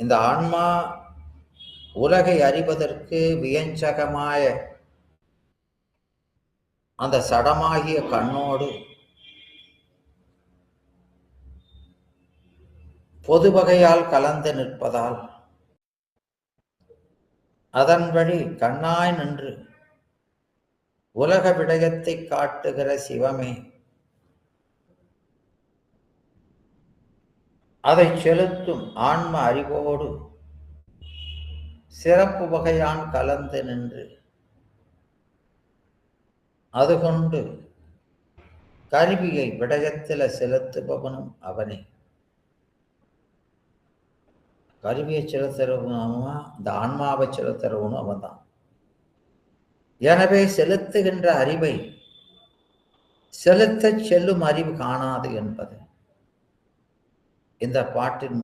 இந்த ஆன்மா உலகை அறிவதற்கு வியஞ்சகமாய அந்த சடமாகிய கண்ணோடு பொது வகையால் கலந்து நிற்பதால் அதன் வழி கண்ணாய் நின்று உலக விடயத்தை காட்டுகிற சிவமே அதை செலுத்தும் ஆன்ம அறிவோடு சிறப்பு வகையான் கலந்து நின்று அது கொண்டு கருவியை விடயத்தில் செலுத்துபவனும் அவனே. கருவியை செலுத்துறவனும் இந்த ஆன்மாவை செலுத்துறவனும் அவன் தான். எனவே செலுத்துகின்ற அறிவை செலுத்த செல்லும் அறிவு காணாது என்பது இந்த பாட்டின்